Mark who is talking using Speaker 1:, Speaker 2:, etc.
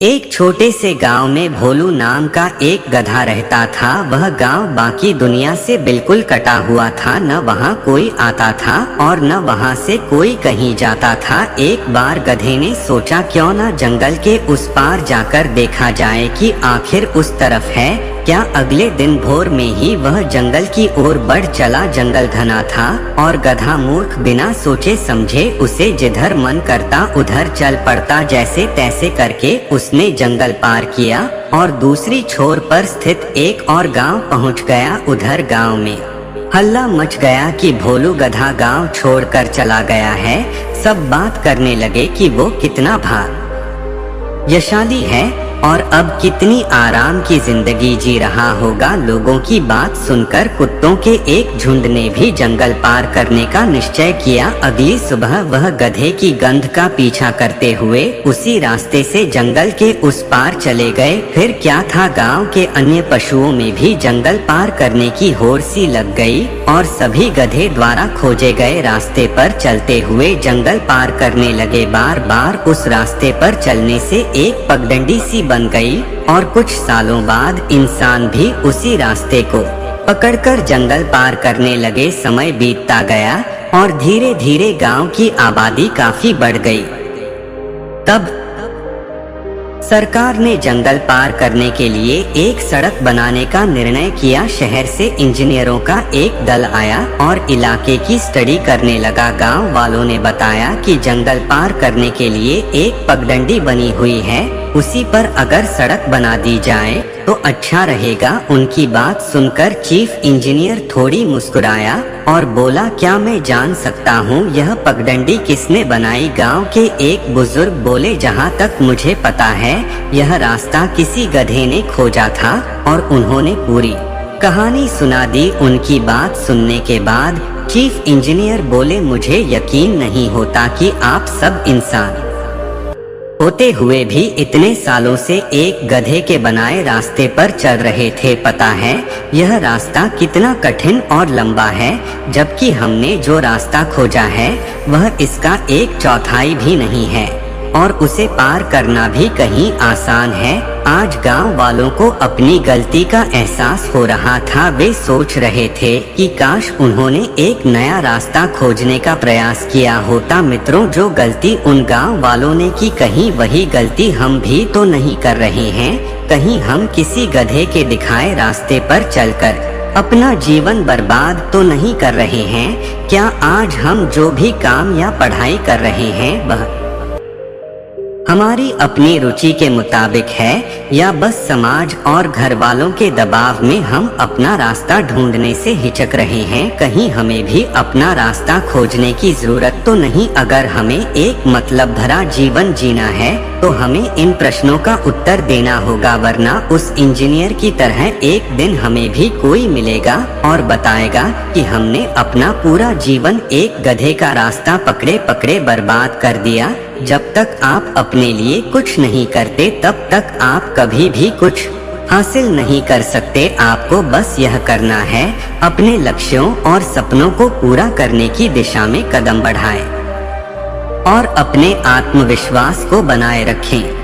Speaker 1: एक छोटे से गांव में भोलू नाम का एक गधा रहता था। वह गांव बाकी दुनिया से बिल्कुल कटा हुआ था। न वहां कोई आता था और न वहां से कोई कहीं जाता था। एक बार गधे ने सोचा क्यों न जंगल के उस पार जाकर देखा जाए कि आखिर उस तरफ है क्या। अगले दिन भोर में ही वह जंगल की ओर बढ़ चला। जंगल घना था और गधा मूर्ख बिना सोचे समझे उसे जिधर मन करता उधर चल पड़ता। जैसे तैसे करके उसने जंगल पार किया और दूसरी छोर पर स्थित एक और गांव पहुंच गया। उधर गांव में हल्ला मच गया कि भोलू गधा गांव छोड़कर चला गया है। सब बात करने लगे कि वो कितना भाग्यशाली है और अब कितनी आराम की जिंदगी जी रहा होगा। लोगों की बात सुनकर कुत्तों के एक झुंड ने भी जंगल पार करने का निश्चय किया। अगली सुबह वह गधे की गंध का पीछा करते हुए उसी रास्ते से जंगल के उस पार चले गए। फिर क्या था, गांव के अन्य पशुओं में भी जंगल पार करने की होड़ सी लग गई और सभी गधे द्वारा खोजे गए रास्ते पर चलते हुए जंगल पार करने लगे। बार बार उस रास्ते पर चलने से एक पगडंडी सी बन गई और कुछ सालों बाद इंसान भी उसी रास्ते को पकड़कर जंगल पार करने लगे। समय बीतता गया और धीरे धीरे गांव की आबादी काफी बढ़ गई। तब सरकार ने जंगल पार करने के लिए एक सड़क बनाने का निर्णय किया। शहर से इंजीनियरों का एक दल आया और इलाके की स्टडी करने लगा। गांव वालों ने बताया कि जंगल पार करने के लिए एक पगडंडी बनी हुई है, उसी पर अगर सड़क बना दी जाए तो अच्छा रहेगा। उनकी बात सुनकर चीफ इंजीनियर थोड़ी मुस्कुराया और बोला, क्या मैं जान सकता हूँ यह पगडंडी किसने बनाई? गांव के एक बुजुर्ग बोले, जहाँ तक मुझे पता है यह रास्ता किसी गधे ने खोजा था और उन्होंने पूरी कहानी सुना दी। उनकी बात सुनने के बाद चीफ इंजीनियर बोले, मुझे यकीन नहीं होता कि आप सब इंसान होते हुए भी इतने सालों से एक गधे के बनाए रास्ते पर चल रहे थे। पता है यह रास्ता कितना कठिन और लंबा है, जबकि हमने जो रास्ता खोजा है वह इसका 1/4 भी नहीं है और उसे पार करना भी कहीं आसान है। आज गांव वालों को अपनी गलती का एहसास हो रहा था। वे सोच रहे थे कि काश उन्होंने एक नया रास्ता खोजने का प्रयास किया होता। मित्रों, जो गलती उन गांव वालों ने की, कहीं वही गलती हम भी तो नहीं कर रहे हैं? कहीं हम किसी गधे के दिखाए रास्ते पर चलकर अपना जीवन बर्बाद तो नहीं कर रहे हैं? क्या आज हम जो भी काम या पढ़ाई कर रहे हैं वह हमारी अपनी रुचि के मुताबिक है या बस समाज और घर वालों के दबाव में हम अपना रास्ता ढूंढने से हिचक रहे हैं? कहीं हमें भी अपना रास्ता खोजने की जरूरत तो नहीं? अगर हमें एक मतलब भरा जीवन जीना है तो हमें इन प्रश्नों का उत्तर देना होगा, वरना उस इंजीनियर की तरह एक दिन हमें भी कोई मिलेगा और बताएगा कि हमने अपना पूरा जीवन एक गधे का रास्ता पकड़े पकड़े बर्बाद कर दिया। जब तक आप अपने लिए कुछ नहीं करते तब तक आप कभी भी कुछ हासिल नहीं कर सकते। आपको बस यह करना है, अपने लक्ष्यों और सपनों को पूरा करने की दिशा में कदम बढ़ाएं और अपने आत्मविश्वास को बनाए रखें।